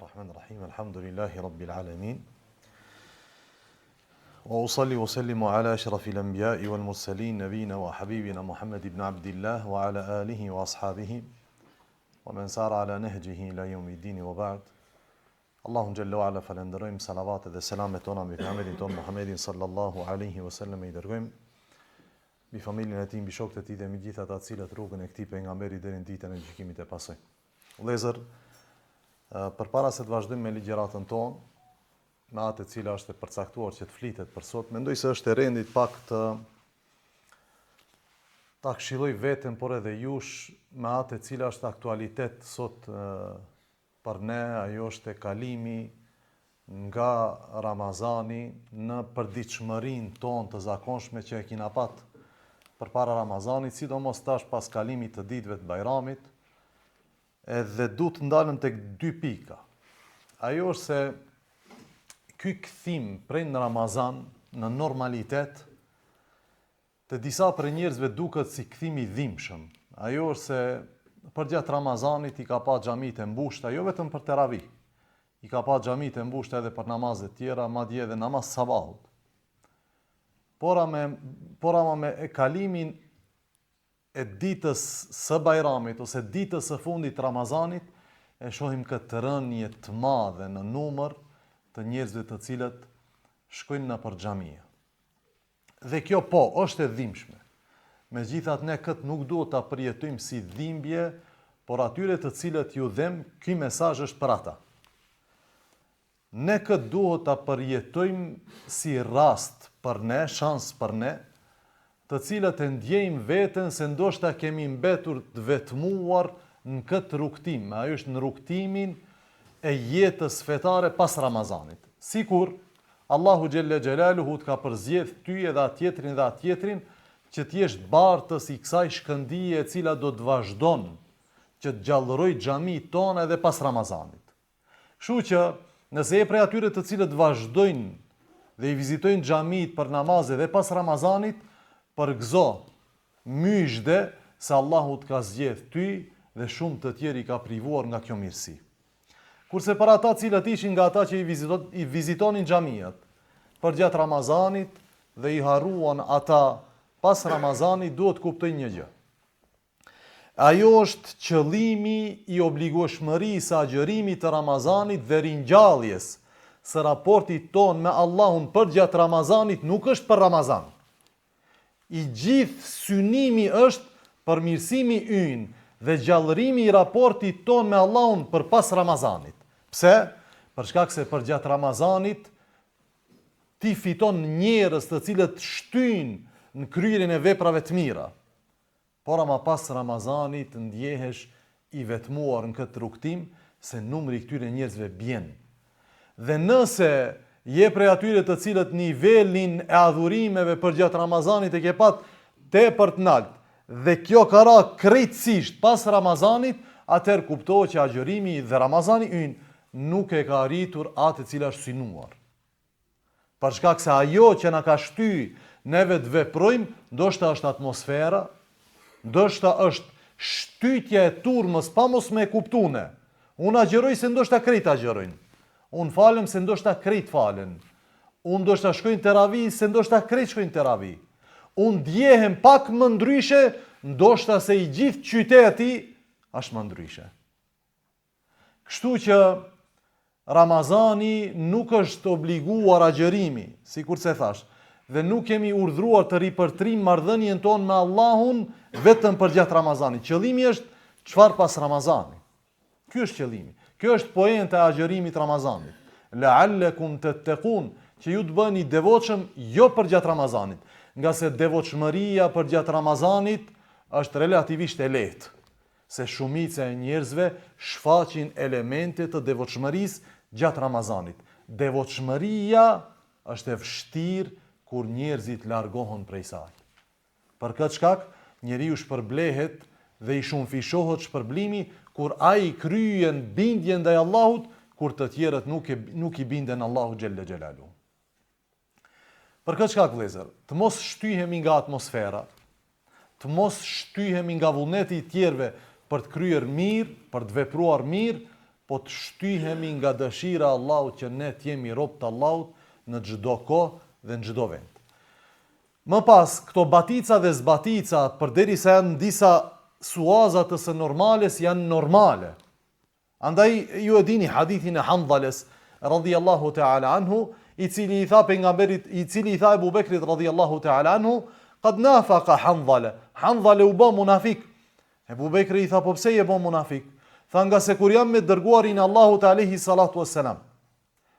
الرحمن الرحيم الحمد لله رب العالمين وأصلي وسلم على أشرف الأنبياء والمرسلين نبينا وحبيبنا محمد بن عبد الله وعلى آله وأصحابه ومن سار على نهجه إلى يوم الدين وبعد اللهم جل وعلا falenderojmë salavatet dhe selamet tona mbi pejgamberin ton Muhammedin sallallahu alaihi wasallam i dërgojmë mbi familjen e tij, mbi shokët e tij dhe mbi gjithë ata të cilët rrugën e këtij pejgamberi deri në ditën e gjykimit e pasojnë. Vëllezër, përpara se të vazhdojmë me ligjëratën tonë, me atë e cila është e përcaktuar që të flitet për sot, mendoj se është e rendit pak të ta këshilloj veten, por edhe jush, me atë e cila është aktualitet sot për ne, ajo është e kalimi nga Ramazani në përditshmërinë tonë të zakonshme që e kina pat përpara Ramazanit, sidomos tash pas kalimit të ditëve të Bajramit, edhe du të ndalëm tek dy pika. Ajo është se ky kthim prej në Ramazan në normalitet të disa për njerëzve duket si kthim i dhimbshëm. Ajo është se përgjatë Ramazanit i ka pa xhamit e mbushta, jo vetëm për teravih. I ka pa xhamit e mbushta edhe për namazet tjera, madje edhe namaz sabahut. Pora me kalimin e ditës së Bajramit ose ditës së fundit të Ramazanit, e shohim këtë rënje të madhe në numër të njerëzve të cilët shkojnë në për xhamia. Dhe kjo po, është e dhimbshme. Megjithatë ne këtë nuk duhet ta përjetojmë si dhimbje, por atyre të cilët ju them, ky mesazh është për ata. Ne këtë duhet ta përjetojmë si rast për ne, shans për ne, të cilët e ndjejmë veten se ndoshta kemi mbetur të vetmuar në këtë rrugtim. Ajo është në rrugtimin e jetës fetare pas Ramazanit. Sikur Allahu Gjelle Gjelaluhu të ka përzgjedh ty edhe atjetrin që t'jesh bartës i kësaj shkëndije e cila do të vazhdon që të gjallëroj xhamitë tona edhe pas Ramazanit. Kështu që nëse je prej atyre të cilët vazhdojnë dhe i vizitojnë xhamitë për namaze dhe pas Ramazanit, përgëzo, myshde se Allahu të ka zgjedh ty dhe shumë të tjerë i ka privuar nga kjo mirësi. Kurse për ata cilët ishin nga ata që i vizitonin xhamiat përgjatë Ramazanit dhe i harruan ata pas Ramazanit, duhet kuptojnë një gjë. Ajo është qëllimi i obligueshmërisë së agjërimit të Ramazanit dhe ringjalljes së raportit ton me Allahun përgjatë Ramazanit nuk është për Ramazan. I gjithë synimi është përmirësimi ynë dhe gjallërimi i raportit ton me Allahun për pas Ramazanit. Pse? Për shkak se përgjatë Ramazanit ti fiton njerëz të cilët shtyjnë në kryerjen e veprave të mira. Por ama pas Ramazanit ndjehesh i vetmuar në këtë rrugtim se numri i këtyre njerëzve bjen. Dhe nëse je prej atyre të cilët nivelin e adhurimeve përgjatë Ramazanit e ke pat tepër të lartë dhe kjo ka ra krejtësisht pas Ramazanit, atëherë kuptohet që agjërimi dhe Ramazani ynë nuk e ka arritur atë e cila është synuar. Për shkak se ajo që na ka shty neve të veprojmë, ndoshta është atmosfera, ndoshta është shtytja e turmës pa mos me kuptune. Unë agjeroj se ndoshta krejt agjerojnë. Unë falem se ndoshta krejt falen. Unë ndoshta shkojnë teravi se ndoshta krejt shkojnë teravi. Unë djehem pak më ndryshe, ndoshta se i gjithë qyteti është më ndryshe. Kështu që Ramazani nuk është obliguar agjërimi, sikur se thash, dhe nuk kemi urdhruar të ripërtrim marrëdhënien tonë me Allahun vetëm përgjatë Ramazanit. Qëllimi është çfarë pas Ramazanit. Ky është qëllimi. Kjo është poenta e agjërimit Ramazanit. La'allakum tattaqun, që ju të bëni devotshëm jo përgjatë Ramazanit, nga se devotshmëria përgjatë Ramazanit është relativisht e lehtë, se shumica e njerëzve shfaqin elemente të devotshmërisë gjatë Ramazanit. Devotshmëria është e vështirë kur njerëzit largohen prej saj. Për këtë shkak, njeriu shpërblehet dhe i shumëfishohet shpërblimi kur ai kryen bindjen ndaj Allahut, kur të tjerët nuk i binden Allahut Gjelle Gjelalu. Për këtë shkak, vëllezër, të mos shtyhemi nga atmosfera, të mos shtyhemi nga vullneti i tjerëve për të kryer mirë, për të vepruar mirë, po të shtyhemi nga dëshira e Allahut që ne të jemi robë të Allahut në çdo kohë dhe në çdo vend. Më pas, këto batica dhe zbatica, përderisa janë disa suaza të së normales, janë normale. Andaj ju e dini hadithin e Handhales radhiyallahu ta'ala anhu, i cili i tha pejgamberit, i cili i tha Ebu Bekrit radhiyallahu ta'ala anhu, qad nafaqa Handhale. Handhale u bë munafik. Ebu Bekri i tha, po pse je bë munafik? Tha, nga se kur jam me dërguarin e Allahut alayhi salatu wassalam,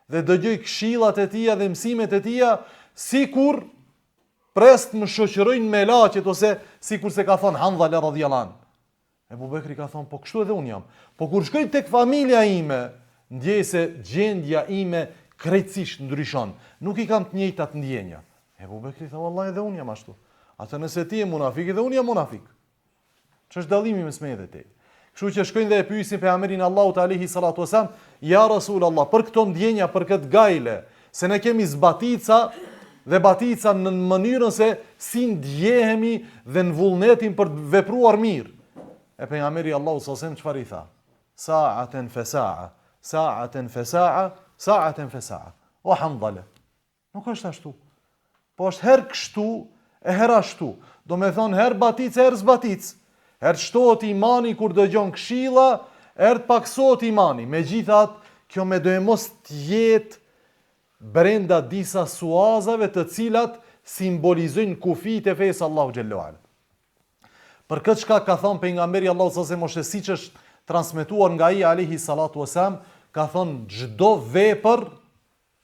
dhe dëgjoj këshillat e tija dhe mësimet e tija, sikur prest më shoqërojnë me laçet, ose sikur se ka thonë Handhale radhiyallahu anhu. Ebu Bekri ka thonë, po kështu edhe unë jam. Po kur shkoj tek familja ime, ndjej se gjendja ime krejtësisht ndryshon. Nuk i kam të njëjtat ndjenja. Ebu Bekri tha, vallahi edhe unë jam ashtu. Atë nëse ti je munafik, edhe unë jam munafik. Ç'është dallimi mes me dhe te? Kështu që shkojnë dhe e pyesin pejgamberin Allahut alayhi salatu wasalam, ja Rasulullah, për këto ndjenja, për këtë gajle, se ne kemi zbatica dhe batica në mënyrën se si ndjehemi dhe në vullnetin për të vepruar mirë. E pejgamberi Allahu sallallahu alaihi wasallam çfarë i tha? Sa'atan fa sa'a, sa'atan fa sa'a, sa'atan fa sa'a. O Handhale. Nuk është ashtu. Po është herë kështu e herë ashtu. Do me thonë herë batic, herë zbatic. Herë shtohet imani kur dëgjon këshilla, herë paksohet imani. Megjithatë, kjo me do e mos të jetë brenda disa suazave të cilat simbolizojnë kufijtë e fesë Allahu xhallahu ala. Për këtë çka ka thënë pejgamberi Allahu sallallahu alaihi wasallam, siç është transmetuar nga ai alayhi salatu wasalam, ka thënë çdo vepër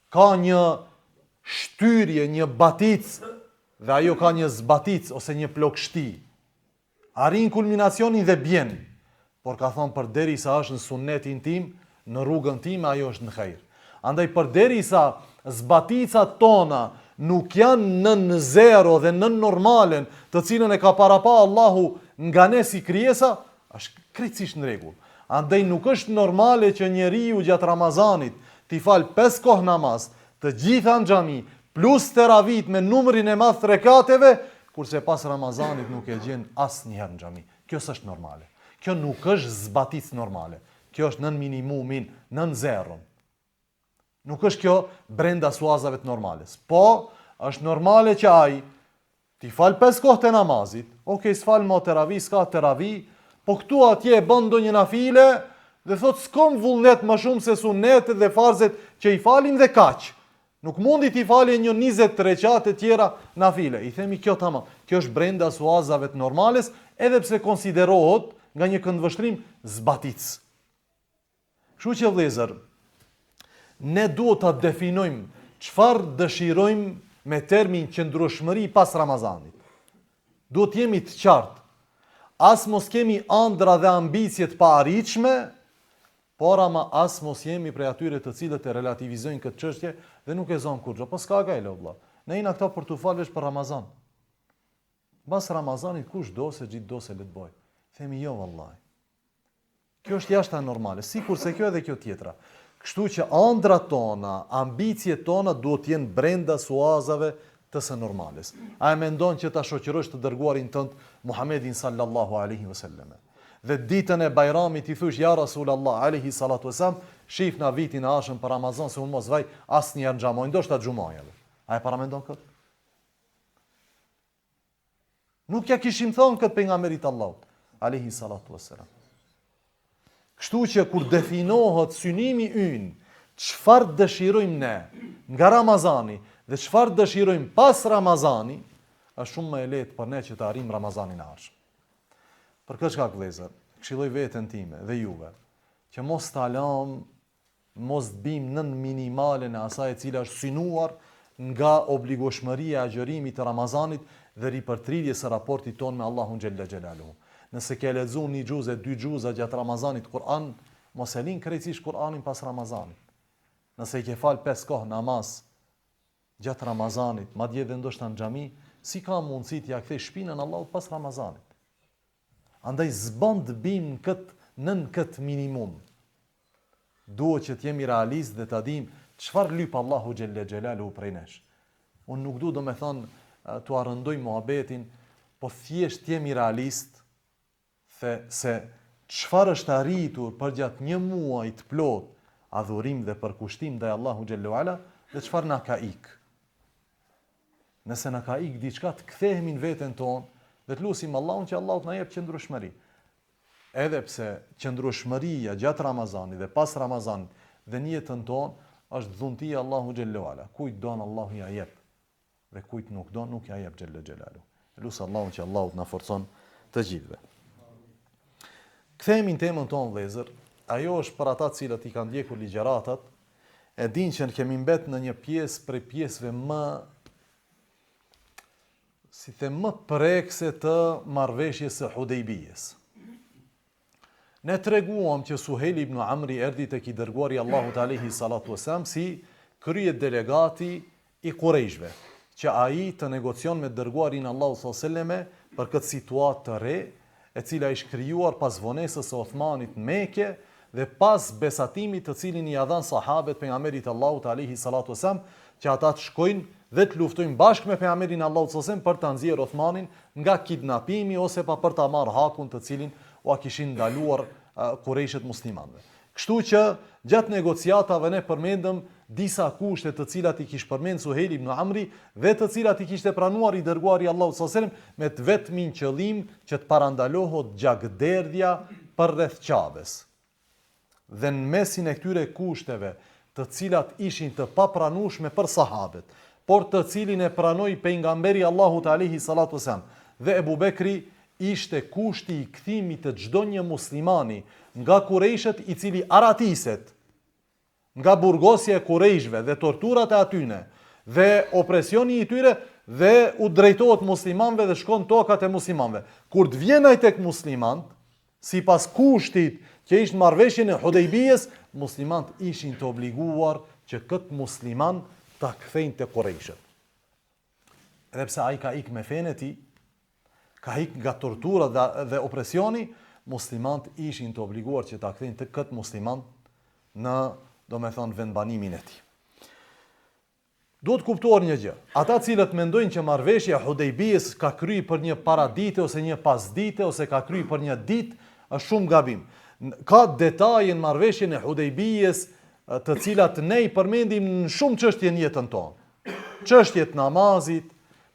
ka një shtyrje, një baticë, dhe ajo ka një zbaticë ose një plokshti. Arrin kulminacionin dhe bjen. Por ka thënë përderisa është në sunnetin tim, në rrugën time, ajo është në hajër. Andaj përderisa zbaticat tona nuk janë në zero dhe në normalen të cilën e ka parapa Allahu nga ne si krijesa, është krejtësisht në rregull. Andaj nuk është normale që njeriu gjatë Ramazanit t'i fal 5 kohë namaz, të gjitha në xhami, plus teravit me numrin e madh të rekateve, kurse pas Ramazanit nuk e gjen asnjëherë në xhami. Kjo s'është normale. Kjo nuk është zbaticë normale. Kjo është nën minimumin, nën zeron. Nuk është kjo brenda suazave të normales. Po, është normale që ai ti fal 5 kohë të namazit, s'fal mo teravi, s'ka teravi, po këtu atje e bën ndonjë nafile dhe thot s'kom vullnet më shumë se sunnetet dhe farzet që i falim dhe kaq. Nuk mundi t'i falje një 20 recate tjera nafile. I themi kjo tamam. Kjo është brenda suazave të normales, edhe pse konsiderohet nga një këndvështrim zbatic. Kështu që vëllezër, ne duhet ta definojmë çfarë dëshirojmë me termin qëndrueshmëri pas Ramazanit. Duhet jemi të qartë. As mos kemi ëndra dhe ambicie të paarritshme, por ama as mos jemi prej atyre të cilët e relativizojnë këtë çështje dhe nuk e zon kurrë. Po s'ka gajle vëlla. Ne jena këta për t'u falë veç për Ramazan. Pas Ramazanit kush do se gjithë do se le të bëj. Themi jo vallahi. Kjo është jashtë normale, sikurse kjo edhe kjo tjetra. Kështu që ëndrat tona, ambicjet tona duhet jenë brenda suazave të së normales. A e mendon që ta shoqërosh të dërguarin tënd Muhammedin sallallahu alaihi wasallam? Dhe ditën e Bajramit i thosh ja Rasulullah alaihi salatu wasalam, shif na vitin e ashëm për Ramazan se unë mos vaj asnjëherë në xhamoj, ndoshta xhumaja. A e paramendon këtë? Nuk ja kishim thonë këtë pejgamberit Allahut alaihi salatu wasalam. Kështu që kur definohet synimi ynë, çfarë dëshirojmë ne nga Ramazani dhe çfarë dëshirojmë pas Ramazani, është shumë më e lehtë për ne që të arrijmë Ramazanin e ardhshëm. Për këtë shkak vëllezër, këshilloj veten time dhe juve që mos ta lëm, mos bim nën minimalen e asaj e cila është synuar nga obligueshmëria e agjërimit të Ramazanit dhe ripërtrirjes së raportit ton me Allahun xhella xhelaluhu. Nëse ke lexuar një xhuze, 2 xhuza gjatë Ramazanit Kur'an, mos e lin krejtësisht Kur'anin pas Ramazanit. Nëse ke fal 5 kohë namaz gjatë Ramazanit, madje edhe ndoshta në xhami, si ka mundësi t'ia kthej shpinën Allahut pas Ramazanit? Andaj zbon të bim nën këtë minimum. Duhet që t'jemi realist dhe ta dim çfarë lyp Allahu xhella xhelaluhu prej nesh. Unë nuk du me thonë t'u arrëndoj muhabetin, po thjesht t'jemi realist se çfarë është arritur për gjatë një muaji të plot adhurim dhe përkushtim ndaj Allahu xhallahu ala dhe çfarë na ka ik. Nëse na ka ik diçka të kthehemi në veten tonë dhe të lutim Allahun që Allahu të na jep qëndrueshmëri. Edhe pse qëndrueshmëria gjatë Ramazanit dhe pas Ramazanit dhe në jetën tonë është dhuntia Allahu xhallahu ala. Kujt don Allahu ja jep dhe kujt nuk don nuk ja jep xhallahu xhelalu. Lut Allahun që Allahu të na forcon të gjithëve. Kthehemi në temën tonë vëllezër. Ajo është për ata të cilët i kanë ndjekur ligjëratat, e dinë që kemi mbet në një pjesë prej pjesëve më prekse të marrëveshjes së Hudejbijës. Ne treguam që Suhejl ibn Amri erdhi tek i dërguari Allahut alayhi salatu wasalam si kryet delegati i Qurejshve, që ai të negocion me dërguarin Allahut sallallahu alaihi wasallam për këtë situatë të re, e cila ishte krijuar pas vonesës së Uthmanit në Mekë dhe pas besatimit të cilin i dhan sahabët pejgamberit Allahut alayhi salatu wasalam, që ata të shkojnë dhe të luftojnë bashkë me pejgamberin Allahut sallallahu alaihi wasallam për ta nxjerrë Uthmanin nga kidnapimi ose pa për ta marrë hakun të cilin ua kishin ndaluar Qurejshët muslimanëve. Kështu që gjatë negociatave ne përmendëm disa kushte të cilat i kishte përmend Suhejl ibn Amri dhe të cilat i kishte pranuar i dërguari Allahut sallallahu alaihi wasallam me të vetmin qëllim që të parandalohet gjagderdhja përreth Qabes. Dhe në mesin e këtyre kushteve, të cilat ishin të papranueshme për sahabët, por të cilin e pranoi pejgamberi Allahut alayhi salatu wasalam dhe Ebu Bekri, ishte kushti i kthimit të çdo një muslimani nga Qurejshët i cili aratiset nga burgosja e Qurejshëve dhe torturat e atyne dhe opresioni i tyre dhe u drejtohet muslimanëve dhe shkon tokat e muslimanëve. Kur të vjen ai tek muslimanët, sipas kushtit që ishte marrëveshjen e Hudejbijës, muslimanët ishin të obliguar që këtë musliman ta kthejnë te Qurejshët. Edhe pse ai ka ik me fenë e tij, ka ik nga tortura dhe opresioni, muslimanët ishin të obliguar që ta kthejnë të këtë musliman në, vendbanimin e tij. Duhet kuptuar një gjë. Ata cilët mendojnë që marrëveshja e Hudejbijës ka kryer për një paradite ose një pasdite ose ka kryer për një ditë, është shumë gabim. Ka detaje në marrëveshjen e Hudejbijës, të cilat ne i përmendim në shumë çështje në jetën tonë. Çështjet namazit,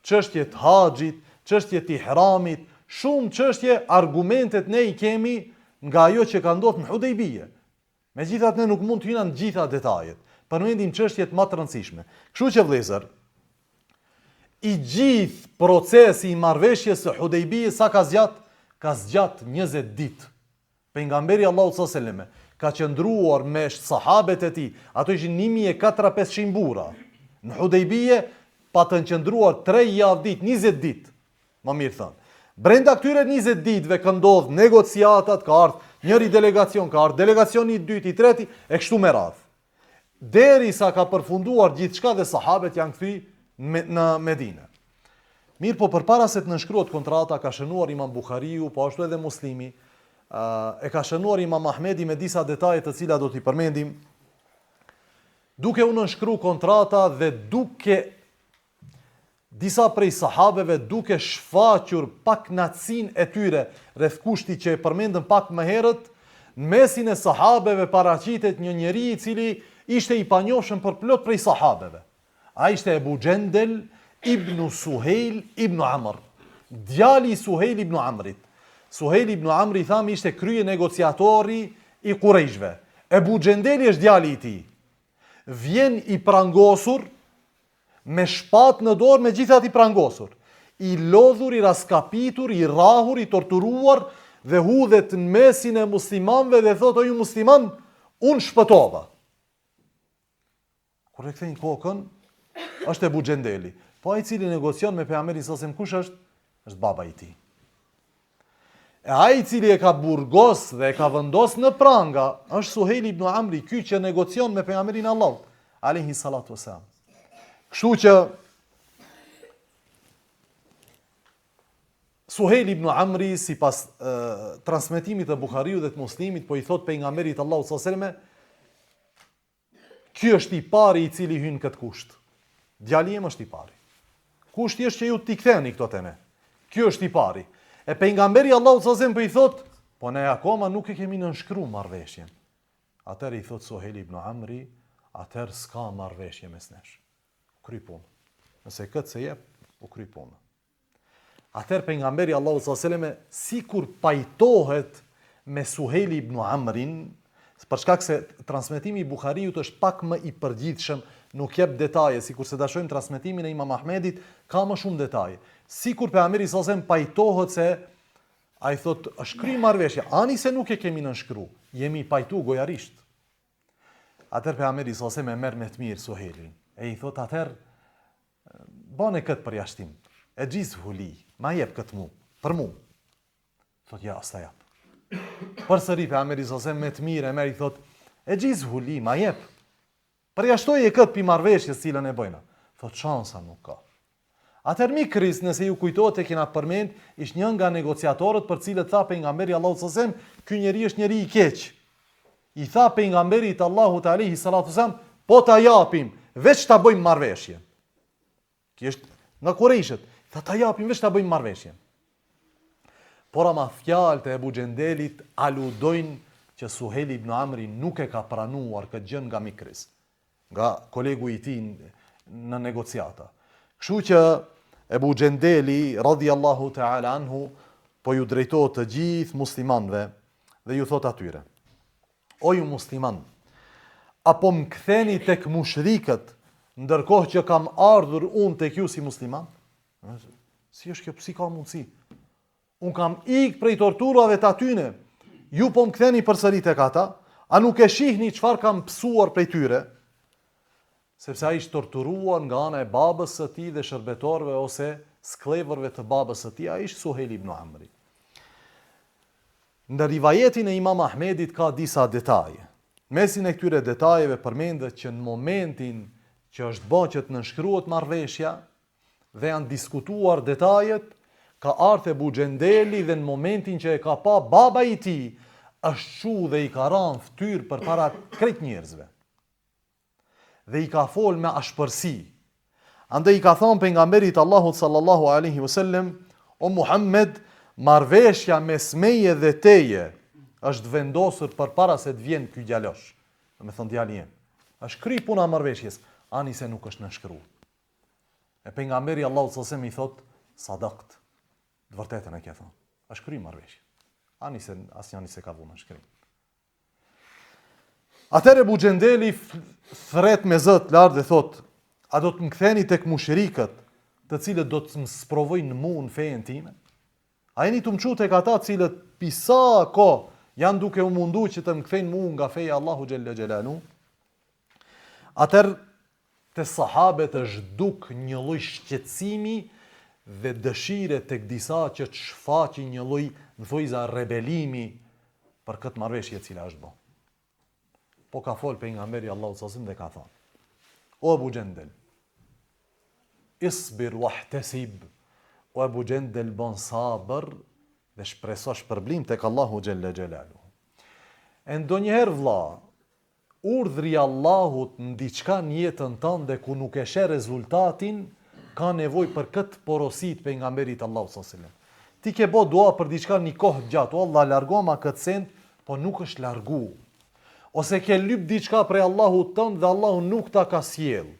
çështjet haxhit, çështjet ihramit, shumë çështje, argumentet ne i kemi nga ajo që ka ndodhur në Hudejbije. Megjithatë ne nuk mund të hyna në gjitha detajet. Përmendim çështjet më të rëndësishme. Kështu që vëllezër, i gjithë procesi i marrëveshjes së Hudejbijës sa ka zgjat? Ka zgjat 20 ditë. Pejgamberi Allahu sallallahu alaihi wasallam ka qëndruar me sahabët e tij, ato ishin 1400 burra. Në Hudejbije pa të qëndruar 3 javë ditë, 20 ditë. Më mirë thënë. Brenda këtyre 20 ditëve ka ndodhur negociatat, ka ardhur njëri delegacion, ka ardhur delegacioni i dytë, i treti e kështu me radhë. Derisa ka përfunduar gjithçka dhe sahabët janë kthyer në Medinë. Mirë, po përpara se të nënshkruhet kontrata, ka shënuar Imam Buhariu, po ashtu edhe Muslimi, e ka shënuar Imam Ahmedi me disa detaje të cilat do t'i përmendim. Duke u nënshkruar kontrata dhe duke disa prej sahabeve duke shfaqur pak knatësinë e tyre rreth kushtit që e përmendëm pak më herët, në mesin e sahabeve paraqitet një njeri i cili ishte i panjohshëm për plot prej sahabeve. Ai ishte Ebu Gjendel ibn Suhejl ibn Amr, djali i Suhejl ibn Amrit. Suhejl ibn Amri thami ishte krye negociatori i Qurejshve. Ebu Gjendeli është djali i tij. Vjen i prangosur me shpat në dorë, me gjithat i prangosur, i lodhur, i raskapitur, i rrahur, i torturuar dhe hudhet në mesin e muslimanëve dhe thot: o ju musliman, unë shpëtova. Kur e kthejnë kokën, është Ebu Gjendeli. Po ai cili negocion me pejgamberin sallallahu alajhi wasallam kush është? Është baba i tij. E ai cili e ka burgos dhe e ka vendos në pranga është Suhejl ibn Amri, ky që negocion me pejgamberin Allahut alayhi salatu wasalam. Kështu që Suhejl ibn Amri, sipas transmetimit të Buhariut dhe të Muslimit, po i thot pejgamberit Allahut sallallahu alajhi wasallam: ky është i pari i cili hyn këtë kusht. Djali im është i pari. Kushti është që ju t'i ktheni këto te ne. Ky është i pari. E pejgamberi Allahut sallallahu alajhi wasallam po i thot: po ne akoma nuk e kemi nënshkru marrëveshjen. Atëherë i thot Suhejl ibn Amri, atëherë s'ka marrëveshje mes nesh. Kry punë. Nëse këtë se jep, u kry punë. Atëherë pejgamberi Allahu sallallahu alajhi wasallam sikur pajtohet me Suhejl ibn Amrin, për shkak se transmetimi i Buhariut është pak më i përgjithshëm, nuk jep detaje, sikur se ta shohim transmetimin e Imam Ahmedit, ka më shumë detaje. Sikur pejgamberi sallallahu alajhi wasallam pajtohet se ai thot, është kry marrëveshje, ani se nuk e kemi nënshkru, jemi pajtu gojarisht. Atëherë pejgamberi sallallahu alajhi wasallam e merr me të mirë Suhejlin. E i thot atëherë, bane këtë përjashtim, e gjizë huli, ma jep këtë mu, për mu. Thot, ja, asta jap. Përsëri pejgamberi sallallahu alajhi wasallam me të mirë e merr i thot, e gjizë huli, ma jep. Përjashtoj e këtë pi marrëveshjes cilën e bëjna. Thot, shansa nuk ka. Atëherë mikris, nëse ju kujtohet e kena përmend, ish një nga negociatorët për cilët tha pejgamberi Allahu sallallahu alajhi wasallam, ky njeri është njeri i keq. I tha pejgamberit Allahut alayhi salatu wasallam, po ta japim, veç ta bëjmë marrëveshje. Ki është nga Kurejshët, tha ta japim, veç ta bëjmë marrëveshje. Por ama fjalët e Ebu Gjendelit aludojnë që Suhejl ibn Amri nuk e ka pranuar këtë gjë nga mikris, nga kolegu i tij në negociata. Kështu që Ebu Gjendeli, radhiyallahu ta'ala anhu, po ju drejtohet të gjithë muslimanëve dhe ju thot atyre: o ju musliman, apo më ktheni tek mushrikët, ndërkohë që kam ardhur unë tek ju si musliman? Si është kjo, si ka mundësi? Unë kam ikë prej torturave të atyne, ju po më ktheni përsëri tek ata, a nuk e shihni çfarë kam pësuar prej tyre? Sepse ai ishte torturuar nga ana e babës së tij dhe shërbetorëve ose sklevërve të babës së tij, ai ishte Suhejl ibn Amri. Në rivajetin e Imam Ahmedit ka disa detaje. Mesin e këtyre detajeve përmendet që në momentin që është bërë që të nënshkruhet marrëveshja dhe janë diskutuar detajet, ka ardhur Ebu Gjendeli dhe në momentin që e ka pa baba i tij, është shu dhe i ka ranë fytyrë përpara krejt njerëzve. Dhe i ka fol me ashpërsi. Andaj i ka thonë pejgamberit Allahut sallallahu alaihi wasallam, o Muhammed, marrëveshja mes meje dhe teje është vendosur përpara se të vjen ky djalosh. Do të thonë djali jem. Është kry puna marrëveshjes, ani se nuk është nënshkruar. E pejgamberi Allahut sallallahu alaihi wasallam i thot, sadakt. Të vërtetën e ke thonë. Është kry marrëveshje. Ani se asnjëri se ka vënë shkrim. Atëherë Ebu Gjendeli thret me zot lart dhe thot, a do të më ktheni tek mushrikët, të cilët do të më sprovojnë mua në fejen time? A jeni të më çu tek ata cilët pisa ko janë duke u mundu që të më kthejnë mua nga feja Allahu xhella xhelalu? Atëherë te sahabët është duk një lloj shqetësimi dhe dëshire tek disa që të shfaqin një lloj, më thojza, rebelimi për këtë marrëveshje e cila është bë. Po ka fol pejgamberi Allahu sallallahu alaihi wasallam dhe ka thonë: o Ebu Gjendel, isbir wahtesib, o Ebu Gjendel, bon sabër dhe shpreso shpërblim tek Allahu xhella xhelalu. E ndonjëherë vlla, urdhri Allahut në diçka në jetën tënde ku nuk e sheh rezultatin, ka nevojë për këtë porosit pejgamberit Allahu sallallahu alaihi wasallam. Ti ke bë dua për diçka një kohë gjatë, o Allah, largoma këtë send, po nuk është largu. Ose ke lyp diçka prej Allahut tënd dhe Allahu nuk ta ka sjell.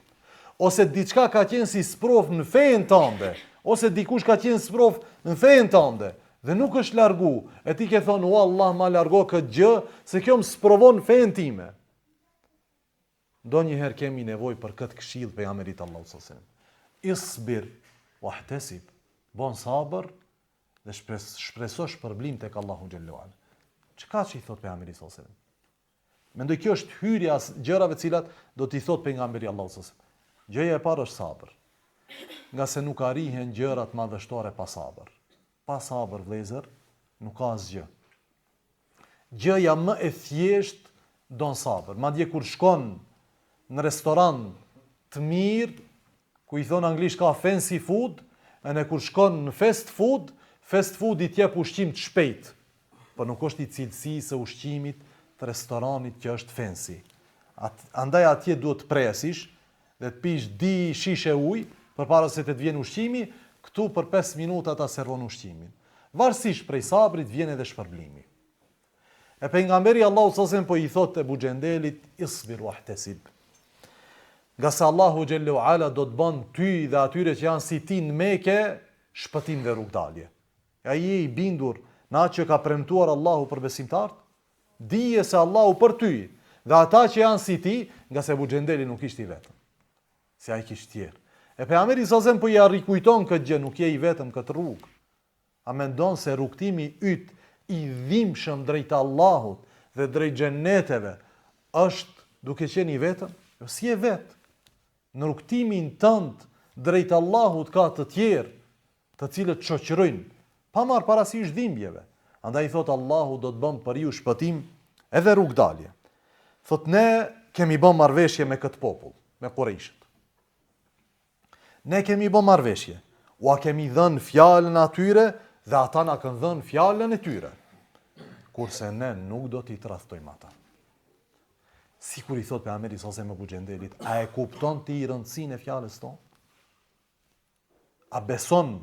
Ose diçka ka qenë si sprov në fejen tënde, ose dikush ka qenë sprov në fejen tënde dhe nuk është largu. E ti ke thonë, o Allah, ma largo këtë gjë, se kjo më sprovon fejen time. Ndonjëherë kemi nevojë për këtë këshill pejgamberit Allahu sallallahu alaihi wasallam. Isbir wahtesib, bon sabër dhe shpreso shpërblim tek Allahu xhallahu ala. Çka i thot pejgamberi sallallahu alaihi wasallam? Mendoj kjo është hyrja gjërave cilat do t'i thot pejgamberi Allahu sallallahu alaihi wasallam. Gjëja e parë është sabër. Nga se nuk arrihen gjërat madhështore pa sabër. Pa sabër, vëllezër, nuk ka asgjë. Gjëja më e thjesht don sabër. Madje kur shkon në restoran të mirë, ku i thon anglisht ka fancy food, e kur shkon në fast food i t'jep ushqim të shpejt, por nuk është i cilësisë së ushqimit të restoranit që është fancy. Andaj atje duhet të presish dhe të pish di shishe ujë përpara se të vjen ushqimi, këtu për 5 minuta ta servon ushqimin. Varësisht prej sabrit vjen edhe shpërblimi. E pejgamberi Allahu sallallahu po i thotë Ebu Xhendelit isbir wahtesib. Nga se Allahu xhallahu ala do të bën ty dhe atyre që janë si ti në Mekë shpëtim dhe rrugdalje. Ai i bindur në atë që ka premtuar Allahu për besimtarët, dije se Allahu për ty dhe ata që janë si ti, nga se Ebu Xhendeli nuk ishte i vetëm. Se ai kishte tjerë. E pejgamberi sallallahu po ja rikujton këtë gjë, nuk je i vetëm këtë rrugë. A mendon se rrugtimi yt i dhimbshëm drejt Allahut dhe drejt xheneteve është duke qenë i vetëm? Jo, si e vetë. Në rrugtimin tënd drejt Allahut ka të tjerë, të cilët shoqërojnë, pa marrë parasysh dhimbjeve. Andaj thot Allahu do të bëm për ju shpëtim edhe rrugdalje. Thot ne kemi bën marrëveshje me këtë popull, me Qurayshët. Ne kemi bën marrëveshje. Ua kemi dhënë fjalën atyre dhe ata na kanë dhënë fjalën e tyre. Kurse ne nuk do t'i tradhtojmë ata. Sikur i thot pejgamberi sallallahu alajhi wasallam Abu Xhendelit, a e kupton ti rëndësinë e fjalës tonë? A beson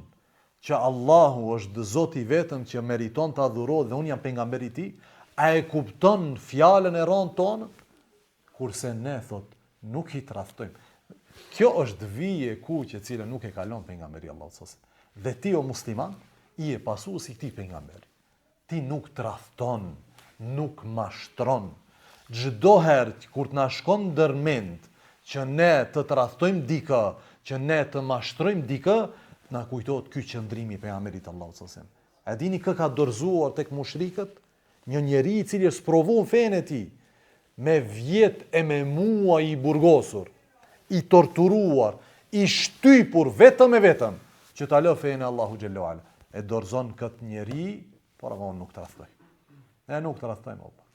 që Allahu është Zoti vetëm që meriton të adhurohet dhe unë jam pejgamberi i tij? A e kupton fjalën e rëndë tonë? Kurse ne thot nuk i tradhtojmë. Kjo është vije kuqe e cila nuk e kalon pejgamberi Allahu sallallahu alajhi wasallam. Dhe ti o musliman i e pasuesi i këtij pejgamberi. Ti nuk tradhton, nuk mashtron. Çdo herë kur të na shkon ndërmend që ne të tradhtojmë dikë, që ne të mashtrojmë dikë, na kujtohet ky qëndrimi i pejgamberit Allahu sallallahu alajhi wasallam. A dini kë ka dorëzuar tek mushrikët? Një njeri i cili është provuar fenë e tij me vjet e me muaj i burgosur, i torturuar, i shtypur vetëm e vetëm që ta lë fenë Allahu xhallahu ala. E dorëzon këtë njeri, por apo nuk tradhtoj. Ne nuk tradhtojmë Allah.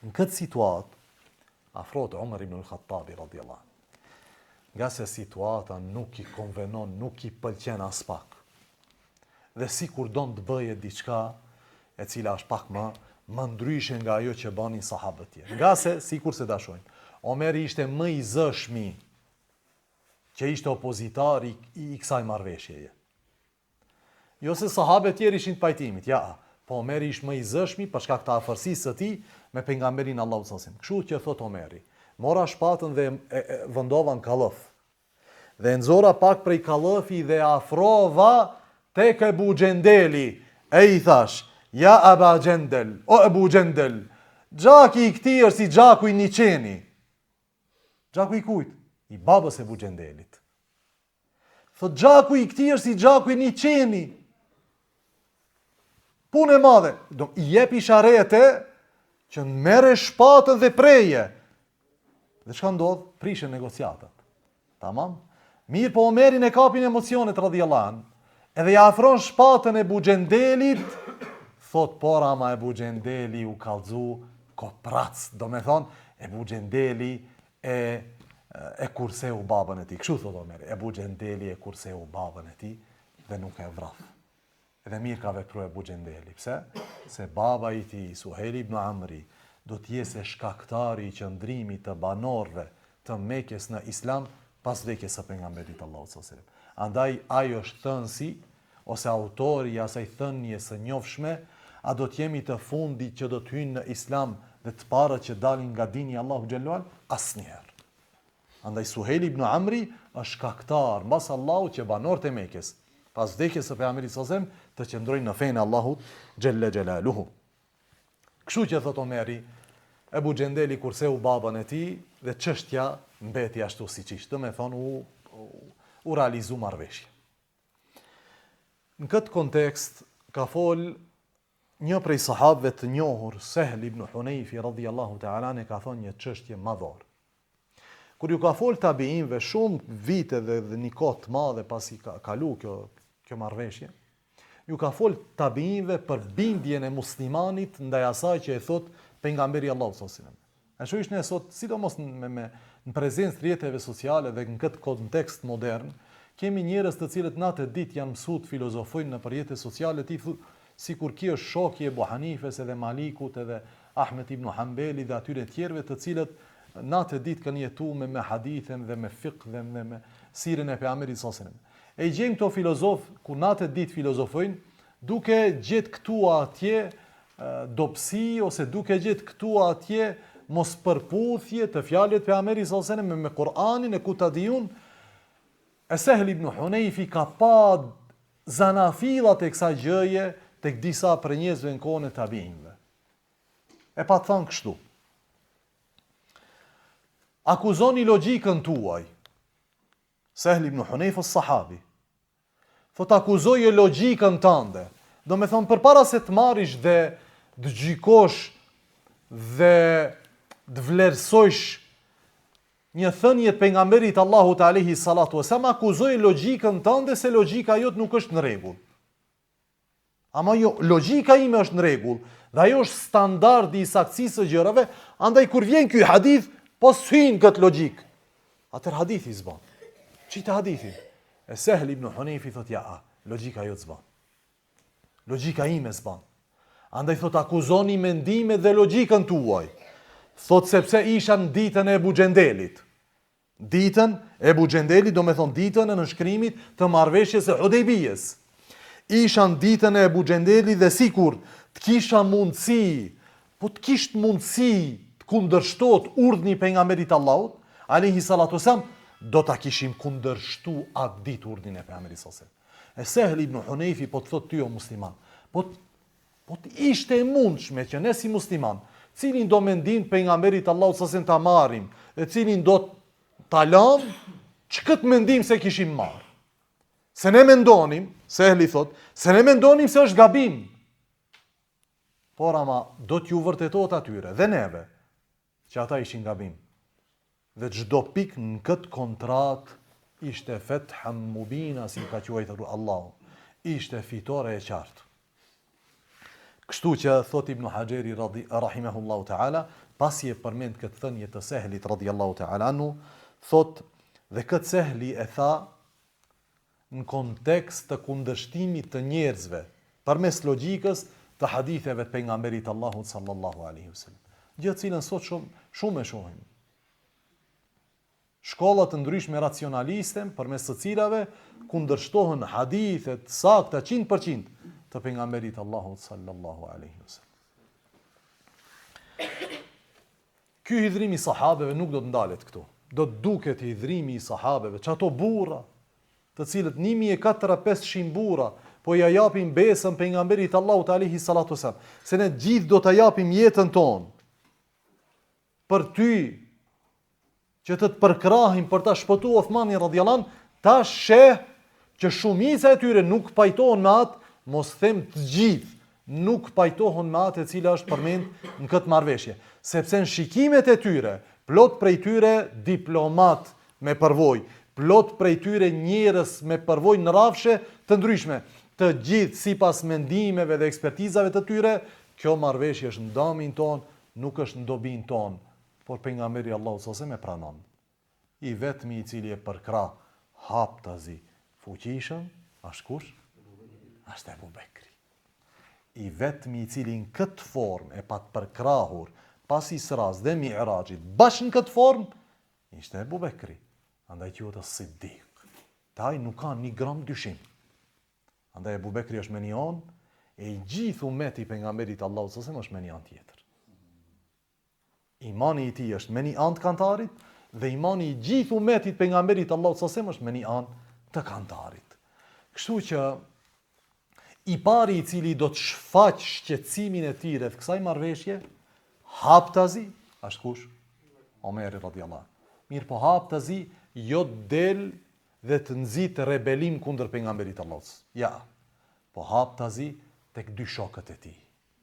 Në këtë situatë, afrohet Umar ibn al-Khattabi radhiyallahu anhu. Nga se situata nuk i konvenon, nuk i pëlqen as pak. Dhe sikur don të bëje diçka e cila është pak më ndryshe nga ajo që banin sahabët tjerë. Nga se sikur se dashojnë. Omeri ishte më i zëshmi që ishte opozitar i kësaj marrëveshjeje. Jo se sahabët tjerë ishin të pajtimit, ja, po Omeri ishte më i zëshmi për shkak të afërsisë së tij me pejgamberin Allahu sallallahu alajhi wasallam. Kështu që thot Omeri, mora shpatën dhe vendova në kallëf. Dhe nxora pak prej kallëfi dhe afrova tek Ebu Xhendeli. E i thash, ja Aba Xhendel, o Ebu Xhendel, gjaki i këtij është si gjaku i Niçeni. Gjaku i kujt? I babës e Ebu Xhendelit. Thot gjaku i këtij është si gjaku i Niçeni. Punë e madhe. Do i jep isharete që merre shpatën dhe preje. Dhe çka ndodh? Prishën negociatat. Tamam? Mirë, po Omerin e kapin emocionet radhiyallahu an. Edhe ja afron shpatën e Ebu Xhendelit, thot por ama Ebu Xhendeli u kallzu koprac. Do me thonë, Ebu Xhendeli e kurseu babën e tij. Kështu thot Omeri, Ebu Xhendeli e kurseu babën e tij dhe nuk e vraf. Edhe mirë ka vepruar Ebu Xhendeli. Pse? Se baba i tij, Suhejl ibn Amri, do të jetë shkaktari i qëndrimit të banorëve të Mekës në Islam pas vdekjes së pejgamberit Allahu sallallahu alajhi wasallam. Andaj ajo është thënësi ose autori i asaj thënie së njohshme, a do të jemi të fundit që do të hyjnë në Islam dhe të parët që dalin nga dini Allahu xhallahu ala? Asnjëherë. Andaj Suhejl ibn Amri është shkaktar mbas Allahut që banorët e Mekës pas vdekjes së pejgamberit sallallahu alajhi wasallam të qëndrojnë në fenë e Allahut xhalla xhelaluhu. Kështu që thot Omeri, Ebu Xhendeli kurseu babën e tij dhe çështja mbeti ashtu siç ishte, do me thonë u realizu marrëveshje. Në këtë kontekst ka fol një prej sahabëve të njohur, Sehl ibn Hunayfi radhiyallahu ta'ala ne ka thonë një çështje madhore. Kur ju ka fol tabiinëve shumë vite dhe një kohë të madhe pasi ka kalu kjo marrëveshje, ju ka fol tabiinëve për bindjen e muslimanit ndaj asaj që e thot pejgamberi Allahu sallallahu alajhi wasallam. Ashtu ishte ne sot, sidomos në prezencë të rrjeteve sociale dhe në këtë kontekst modern, kemi njerëz të cilët natë ditë janë mësuar të filozofojnë në rrjete sociale, sikur ki është shoku i Ebu Hanifes edhe Malikut edhe Ahmed ibn Hanbeli dhe atyre tjerëve të cilët natë ditë kanë jetuar me hadithen dhe me fiqh dhe me sirën e pejgamberit sallallahu alajhi wasallam. E gjejmë këto filozof ku natë ditë filozofojnë duke gjetë këtu atje dobësi ose duke gjetë këtu atje mos përputhje të fjalët pejgamberit sallallahu alajhi wasallam me Kur'anin e ku ta diun. Sehel ibn Hunayfi ka pa zanafillat e kësaj gjëje tek disa prej njerëzve në kohën e tabiinëve. E pa thënë kështu. Akuzoni logjikën tuaj. Sehel ibn Hunayfi sahabi. Thot akuzoje logjikën tënde. Do me thonë përpara se të marrish dhe të gjykosh dhe të vlerësojsh një thënie të pejgamberit Allahut alayhi salatu wasallam, akuzoje logjikën tënde se logjika jote nuk është në rregull. Ama jo, logjika ime është në rregull, dhe ajo është standardi i saktësisë së gjërave, andaj kur vjen ky hadith, po s'hyn këtë logjik. Atëherë hadithi s'ban. Çita hadithin. E Sehel ibn Hunayfi thot ja, logjika jote s'ban. Logjika ime s'ban. Andaj thot akuzoni mendimet dhe logjikën tuaj. Thot sepse isha në ditën e Ebu Xhendelit. Ditën e Ebu Xhendelit, do me thonë ditën e nënshkrimit të marrëveshjes së Hudejbijes. Isha në ditën e Ebu Xhendelit dhe sikur të kisha mundësi, po të kisht mundësi të kundërshtohet urdhni pejgamberit Allahut, alayhi salatu wasallam, do ta kishim kundërshtu atë ditë urdhnin e pejgamberit sallallahu alaihi wasallam. E Sehel ibn Hunayfi po të thot ty o musliman, po të ishte e mundshme që ne si musliman, cilin do mendim pejgamberit Allahut sallallahu alaihi wasallam ta marrim, dhe cilin do ta lëm, ç'kët mendim se kishim marr. Se ne mendonim, Sehli thot, se ne mendonim se është gabim. Por ama do t'ju vërtetohet atyre dhe neve që ata ishin gabim. Dhe çdo pikë në këtë kontrat ishte fetham mubina, si ka quajtur Allahu. Ishte fitore e qartë. Kështu që thot Ibn Hajeri rahimahullahu ta'ala, pasi e përmend këtë thënie të Sehlit radhiyallahu ta'ala anhu, thot dhe këtë Sehli e tha në kontekst të kundërshtimit të njerëzve përmes logjikës të haditheve të pejgamberit Allahut sallallahu alaihi wasallam. Gjë të cilën sot shumë e shohim. Shkolla të ndryshme racionaliste përmes të cilave kundërshtohen hadithet sakta 100% të pejgamberit Allahut sallallahu alaihi wasallam. Ky hidhrimi i sahabeve nuk do të ndalet këtu. Do të duket hidhrimi i sahabeve, çato burra, të cilët 1400-500 burra po ja japin besën pejgamberit Allahut alayhi salatu wasallam, se ne gjithë do ta japim jetën tonë për ty, që të përkrahim për ta shpëtuar Uthmanin radhiyallahu anhu, ta sheh që shumica e tyre nuk pajtohen me atë, mos them të gjithë, nuk pajtohen me atë e cila është përmend në këtë marrëveshje, sepse në shikimet e tyre, plot prej tyre diplomat me përvojë, plot prej tyre njerëz me përvojë në rrafshe të ndryshme, të gjithë sipas mendimeve dhe ekspertizave të tyre, kjo marrëveshje është në damin ton, nuk është në dobin ton, por pejgamberi Allahu sallallahu alaihi wasallam e pranon. I vetmi i cili e përkrah haptazi fuqishëm, është kush? Është Ebu Bekri. I vetmi i cili në këtë formë e pa të përkrahur pas Isras dhe Mi'rajit, bashkë në këtë formë, ishte Ebu Bekri. Andaj quhet Siddiq. Taj nuk ka një gram dyshim. Andaj Ebu Bekri është me një anë, e i gjithë ummeti pejgamberit Allahut sallallahu alaihi wasallam është me një anë tjetër. Imani i tij është me një anë të kantarit, dhe imani i gjithë ummetit pejgamberit Allahut sallallahu alaihi wasallam është me një anë të kantarit. Kështu që i pari i cili do të shfaq shqetësimin e tij rreth kësaj marrëveshje, haptazi, është kush? Omeri radhiyallahu anhu. Mirë po haptazi jo del dhe të nxit rebelim kundër pejgamberit Allahut. Ja. Po haptazi tek dy shokët e tij.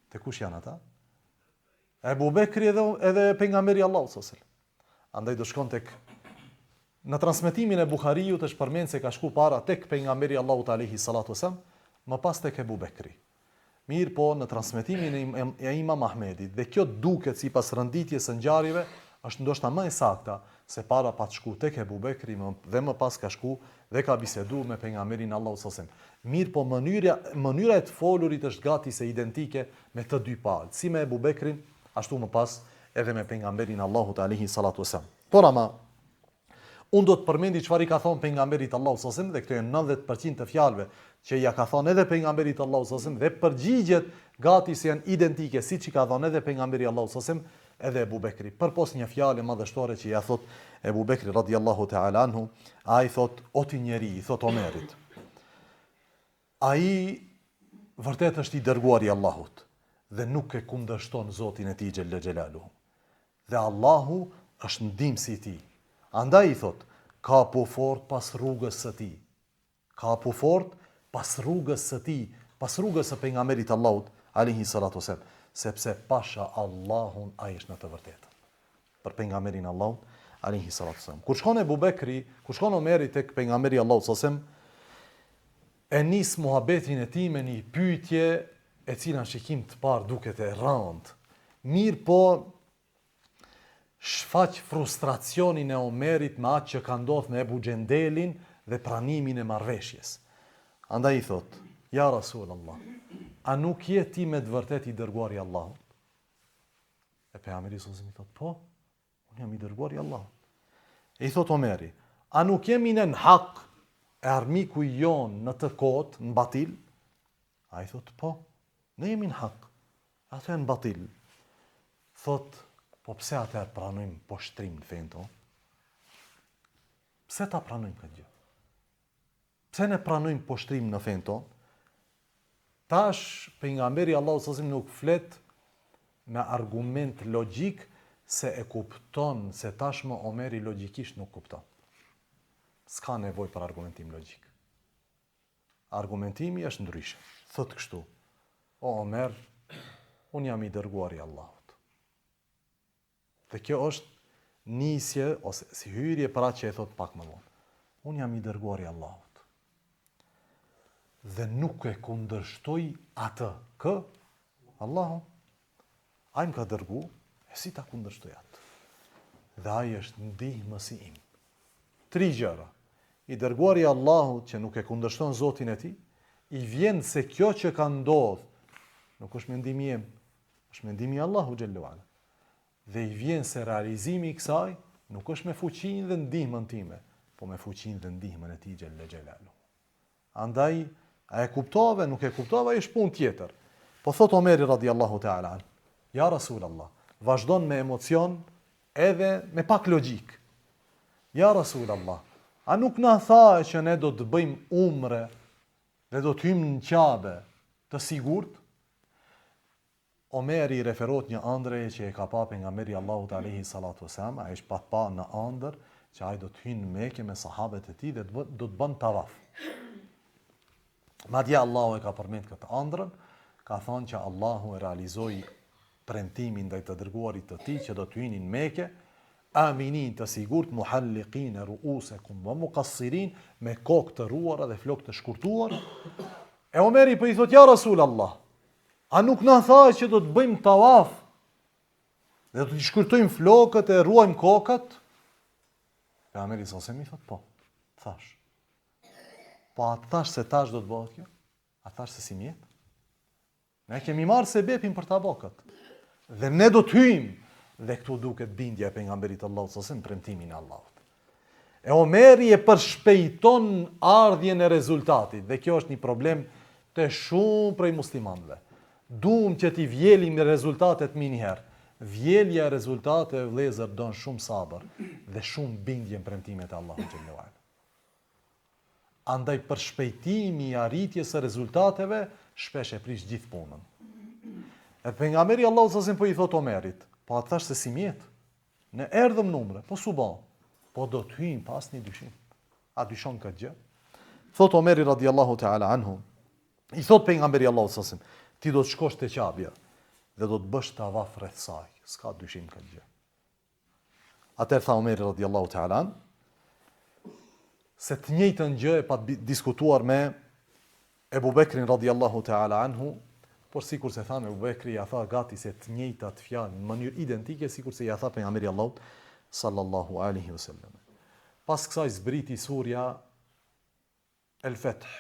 Te kush janë ata? Ebu Bekri edhe pejgamberi Allahut sallallahu alaihi wasallam. Andaj do shkon tek në transmetimin e Buhariut është përmend se ka shku para tek pejgamberi Allahut alaihi salatu wasallam, më pas tek Ebu Bekri. Mirë po në transmetimin e Imam Ahmedit, dhe kjo duket sipas rënditjes së ngjarjeve, është ndoshta më e sakta se para pa të shku tek Ebu Bekri dhe më pas ka shku dhe ka bisedu me pejgamberin Allahut sallallahu alaihi wasallam. Mirë po mënyra e të folurit është gati se identike me të dy palët, si me Ebu Bekrin, ashtu më pas edhe me pejgamberin Allahut alaihi salatu wasallam. Por ama Unë do të përmendi çfarë i ka thonë pejgamberit Allahu sallallahu alaihi wasallam dhe këto janë 90% të fjalëve që ja ka thonë edhe pejgamberit Allahu sallallahu alaihi wasallam dhe përgjigjet gati se janë identike siç i ka thonë edhe pejgamberi Allahu sallallahu alaihi wasallam edhe Ebu Bekri. Përpos një fjalë madhështore që ja thot Ebu Bekri radhiyallahu ta'ala anhu, ai thot o ti njeri, i thot Omerit. Ai vërtet është i dërguar i Allahut dhe nuk e kundërshton Zotin e tij xhella xhelaluhu. Dhe Allahu është ndihmësi i tij. Andaj i thot, ka po fort pas rrugës së tij. Ka po fort pas rrugës së tij, pas rrugës së pejgamberit Allahut alayhi salatu wasallam, sepse pasha Allahun ai është në të vërtetën. Për pejgamberin Allahut alayhi salatu wasallam. Kur shkon Ebu Bekri, kur shkon Omeri tek pejgamberi Allahut sallallahu alaihi wasallam, e nis muhabetin e tij me një pyetje e cila në shikim të parë duket e rëndë. Mirë po shfaq frustracionin e Omerit me atë që ka ndodhur me Ebu Xhendelin dhe pranimin e marrëveshjes. Andaj i thot, ja Rasulullah, a nuk je ti me të vërtet i dërguar i Allahut? E pejgamberi sallallahu alaihi wasallam i thot, po, unë jam i dërguar i Allahut. E i thot Omeri, a nuk jemi në hak e armiku jon në të kot, në batil? A i thot, po, ne jemi në hak, ato janë batil. Thot, po pse atëherë pranojmë poshtrim në fenë tonë? Pse ta pranojmë këtë gjë? Pse ne pranojmë poshtrim në fenë tonë? Tash pejgamberi Allahu sallallahu alaihi wasallam nuk flet me argument logjik se e kupton se tashmë Omeri logjikisht nuk kupton. S'ka nevojë për argumentim logjik. Argumentimi është ndryshe. Thot kështu: o Omer, unë jam i dërguar i Allahut. Dhe kjo është nisje ose si hyrje për atë që e thot pak më vonë. Unë jam i dërguar i Allahut. Dhe nuk e kundërshtoj atë kë Allahu. Ai më ka dërgu, e si ta kundërshtoj atë? Dhe ai është ndihmësi im. 3 gjëra. I dërguar i Allahut që nuk e kundërshton Zotin e tij, i vjen se kjo që ka ndodhur nuk është mendimi im, është mendimi i Allahut xhallahu ala. Dhe i vjen se realizimi i kësaj nuk është me fuqinë dhe ndihmën time, po me fuqinë dhe ndihmën e tij xhallahu xhelalu. Andaj a e kuptove, nuk e kuptove, është punë tjetër. Po thot Omeri radhiyallahu ta'ala an, ja Rasulullah, vazhdon me emocion edhe me pak logjik. Ja Rasulullah, a nuk na tha që ne do të bëjmë umre dhe do të hyjmë në Kabe të sigurt? Omeri referohet një ëndre që e ka pa pejgamberi Allahut alayhi salatu wasalam, ai është pa në ëndër që ai do të hyjë në Mekë me sahabët e tij dhe do të bën tavaf. Madje Allahu e ka përmend këtë ëndrën, ka thonë që Allahu e realizoi premtimin ndaj të dërguarit të tij që do të hyjnë në Mekë, aminin të sigurt, muhalliqin ru'usakum wa muqassirin, me kokë të ruara dhe flokë të shkurtuar. E Omeri po i thot, ja Rasulullah, a nuk na tha që do të bëjmë tavaf dhe do të shkurtojmë flokët e ruajmë kokët? E Omeri sallallahu alaihi wasallam i thot, po, thash. Po a thash se tash do të bëhet kjo? A thash se si mjet? Ne kemi marrë sebepin për ta bërë këtë. Dhe ne do të hyjmë. Dhe këtu duket bindja e pejgamberit Allahut sallallahu alaihi wasallam premtimin e Allahut. E Omeri e përshpejton ardhjen e rezultatit dhe kjo është një problem të shumë prej muslimanëve. Duam që t'i vjelim me rezultatet miniherë. Vjelja e rezultateve vëllezër don shumë sabër dhe shumë bindje në premtimet e Allahut xhallahu ala. Andaj përshpejtimi i arritjes së rezultateve shpesh e prish gjithë punën. E pejgamberi Allahu sallallahu alaihi wasallam po i thot Omerit, po atë thash se si mjet. Ne erdhëm numre, po s'u bë. Po do të hyjmë pas një dyshim. A dyshon këtë gjë? Thot Omeri radhiyallahu ta'ala anhu, i thot pejgamberi Allahu sallallahu alaihi wasallam, ti do të shkosh te Qabja dhe do të bësh tavaf rreth saj. S'ka dyshim këtë gjë. Atëherë tha Omeri radhiyallahu ta'ala an, se të njëjtën gjë e pa diskutuar me Ebu Bekrin radhiyallahu ta'ala anhu, por sikur se thamë Ebu Bekri ja tha gati se të njëjtat fjalë në mënyrë identike sikur se ja tha pejgamberi Allahut sallallahu alaihi wasallam. Pas kësaj zbriti surja El-Fath.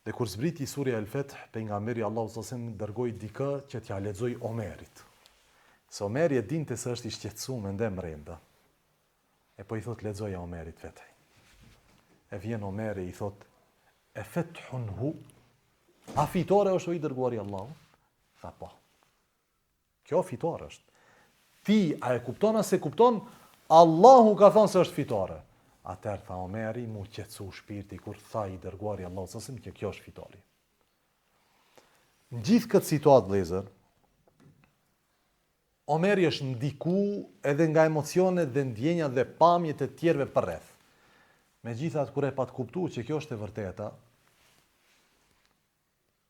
Dhe kur zbriti surja El-Fath, pejgamberi Allahut sallallahu alaihi wasallam dërgoi dikë që t'ia lexoj Omerit. Se Omeri e dinte se është i shqetësuar ende brenda. E po i thot lexoja Omerit vetë. E vjen Omeri i thot e fethun hu, a fitore është o i dërguari Allahu? Tha po. Kjo fitore është. Ti a e kupton a se kupton? Allahu ka thënë se është fitore. Atëherë tha Omeri, mu qetësu shpirti kur tha i dërguari Allahu sallallahu alaihi wasallam, kjo është fitori. Në gjithë këtë situatë vëllezër, Omeri është ndiku edhe nga emocionet dhe ndjenjat dhe pamjet e tjerëve përreth. Megjithatë kur e pat kuptuar që kjo është e vërteta,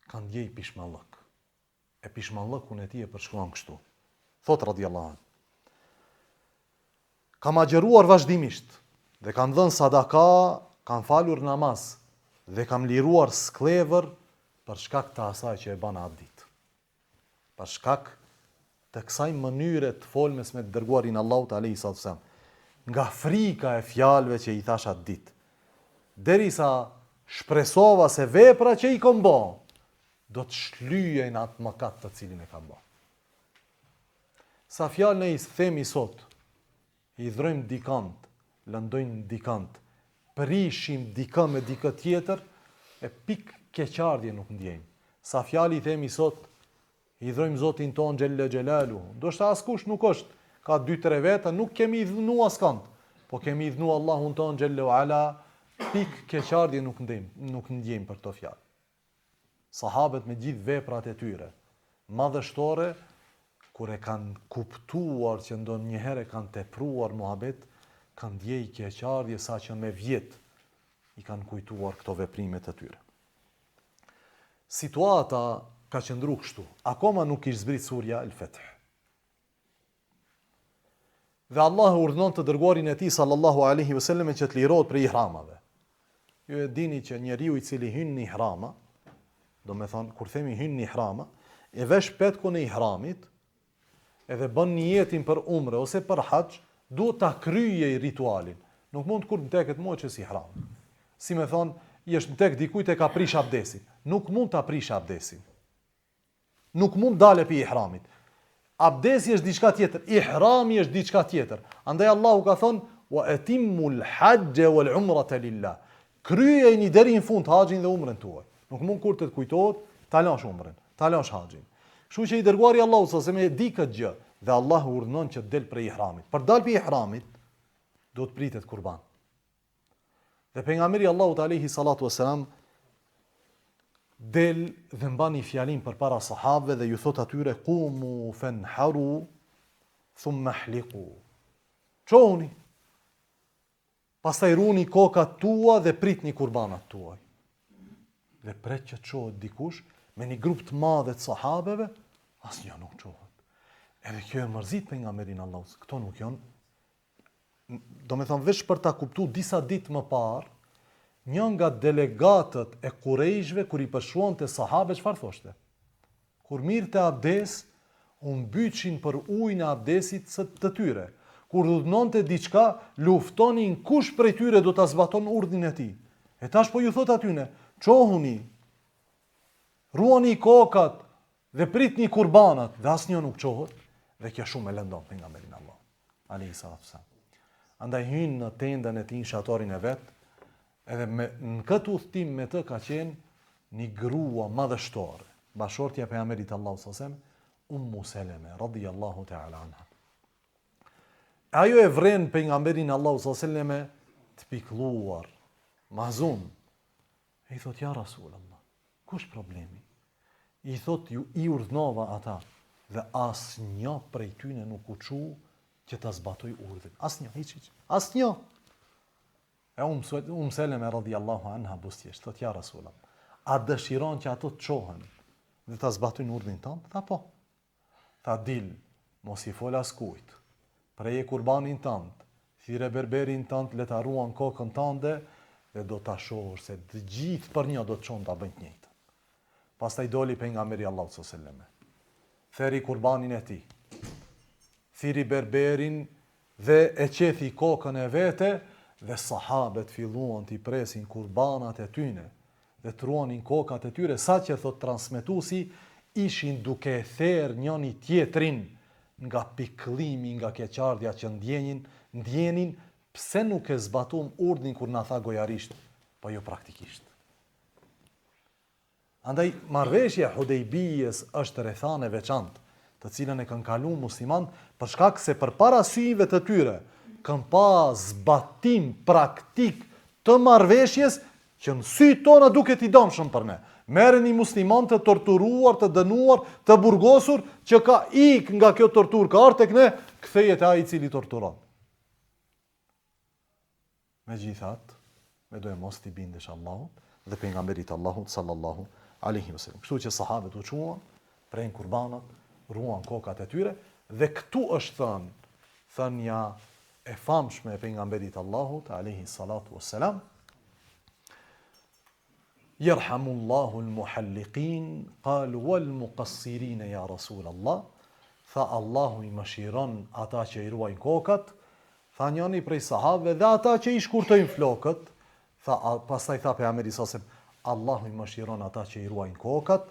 ka ndjej pishmallëk. E pishmallëkun e tij e përshkruan kështu. Thot radhiyallahu anhu. Kam agjeruar vazhdimisht dhe kam dhënë sadaka, kam falur namaz dhe kam liruar skllëvër për shkak të asaj që e bana atë ditë. Për shkak të kësaj mënyre të folmes me të dërguarin Allahut alayhi sallam, nga frika e fjalëve që i thash atë ditë, derisa shpresova se vepra që i kom bë do të shlyejnë atë mëkat të cilin e kam bë. Sa fjalë ne i themi sot, i dhrojmë dikant, lëndojmë dikant, prishim dikë me dikë tjetër, e pik keqardhje nuk ndjejmë. Sa fjalë i themi sot, i dhrojmë Zotin ton Xhelle Xhelalu. Ndoshta askush nuk është, ka 2-3 veta, nuk kemi i dhunu askant, po kemi i dhunu Allahun ton Xhelle Ala, pik keqardhje nuk ndjejmë për këto fjalë. Sahabët me gjithë veprat e tyre, madhështore, kur e kanë kuptuar që ndonjëherë kanë tepruar muhabet, kanë ndjej keqardhje sa që me vjet i kanë kujtuar këto veprimet e tyre. Situata ka qëndru kështu. Akoma nuk ishte zbrit surja El-Feth. Dhe Allah urdhnon të dërguarin e tij sallallahu alaihi wasallam që të lirohet prej ihramave. Ju e dini që njeriu i cili hyn në ihrama, do me thonë, kur themi hyn në ihrama, e vesh petkun e ihramit, edhe bën niyetin për umre ose për haxh, duhet ta kryej ritualin. Nuk mund kur mteket moçës ihram. Si me thonë, jesh mtek dikujt e ka prish abdesin. Nuk mund ta prish abdesin. Nuk mund dale pi ihramit. Abdesi është diçka tjetër, ihrami është diçka tjetër. Andaj Allahu ka thonë, wa atimmul hajja wal umrata lillah. Kryejini deri në fund haxhin dhe umrën tuaj. Nuk mund kur të kujtohet, ta lash umrën, ta lash haxhin. Kështu që i dërguari Allahu sa se me di këtë gjë dhe Allahu urdhnon që të del prej ihramit. Për dal pi ihramit do të pritet kurban. Dhe pejgamberi Allahut alayhi salatu wassalam del dhe mbani fjalin për para sahabëve dhe ju thot atyre qumu fanharu thumma hliqu. Çohuni. Pastaj runi kokat tua dhe pritni kurbanat tuaj. Dhe pret që çohet dikush me një grup të madh të sahabeve, asnjë nuk çohet. Edhe kjo e mërzit pejgamberin Allahut. Këto nuk janë, do me thonë veç për ta kuptuar disa ditë më parë, një nga delegatët e Kurejshve, kur i përshruante sahabe, çfarë thoshte? Kur mirë të abdes, u mbyçin për ujin e abdesit të tyre. Kur urdhënonte diçka, luftonin kush prej tyre do ta zbaton urdhin e tij. E tash po ju thot atyne, çohuni, ruani kokat dhe pritni kurbanat, dhe asnjë nuk çohet, dhe kjo shumë e lëndon pejgamberin Allah alayhi salatu wasallam. Andaj hyn në tendën e tij, shatorin e vet, edhe në këtë udhtim me të ka qenë një grua madhështore, bashortja e pejgamberit Allahu sallallahu alaihi wasallam, Ummu Seleme radhiyallahu ta'ala anha. Ajo e vren pejgamberin Allahu sallallahu alaihi wasallam të pikëlluar, mahzun. E i thot, ja Rasulullah, kush problemi? I thot, ju i urdhnova ata, dhe asnjë prej tyne nuk u çu që ta zbatoj urdhën. Asnjë, hiç. Asnjë. E Seleme radhiyallahu anha bustjesht, thot, ja Rasulullah, a dëshiron që ato të çohen dhe ta zbatojnë urdhën tënd? Tha po. Tha dil, mos i fol askujt. Preje kurbanin tënd, thirrë berberin tënd, le ta ruan kokën tënde dhe do ta shohësh se të gjithë për një do të çon ta bëjnë të njëjtën. Pastaj doli pejgamberi Allahu sallallahu alaihi wasallam. Theri kurbanin e tij. Thiri berberin dhe e qethi kokën e vete dhe sahabët filluan t'i presin kurbanat e tyne dhe të ruanin kokat e tyre, sa që thot transmetuesi ishin duke e therr njëri tjetrin nga pikëllimi, nga keqardhja që ndjenin, pse nuk e zbatum urdhnin kur na tha gojarisht, po jo praktikisht. Andaj, marrëveshja Hudejbijës është rrethane veçantë, të cilën e kanë kaluar muslimanët për shkak se përpara syve të tyre kanë pa zbatim praktik të marrëveshjes që në sy tona duket i dëmshëm për ne. Merreni musliman të torturuar, të dënuar, të burgosur, që ka ik nga kjo tortur, ka ardhur tek ne, kthehet ai i cili torturon. Megjithatë, me do e mos t'i bindesh Allahut dhe pejgamberit Allahut sallallahu alaihi wasallam. Kështu që sahabët u çuan, prejnë kurbanat, ruan kokat e tyre dhe këtu është thënia e famshme e pejgamberit Allahut alaihi salatu wassalam: Yerhamullahu al-muhalliqin, qalu wal-muqassirin ya Rasul Allah. Tha Allahu i mëshiron ata që i ruajnë kokat, tha njëri prej sahabëve, dhe ata që i shkurtojnë flokët. Pastaj tha pejgamberi sallallahu alaihi wasallam, Allahu i mëshiron ata që i ruajnë kokat,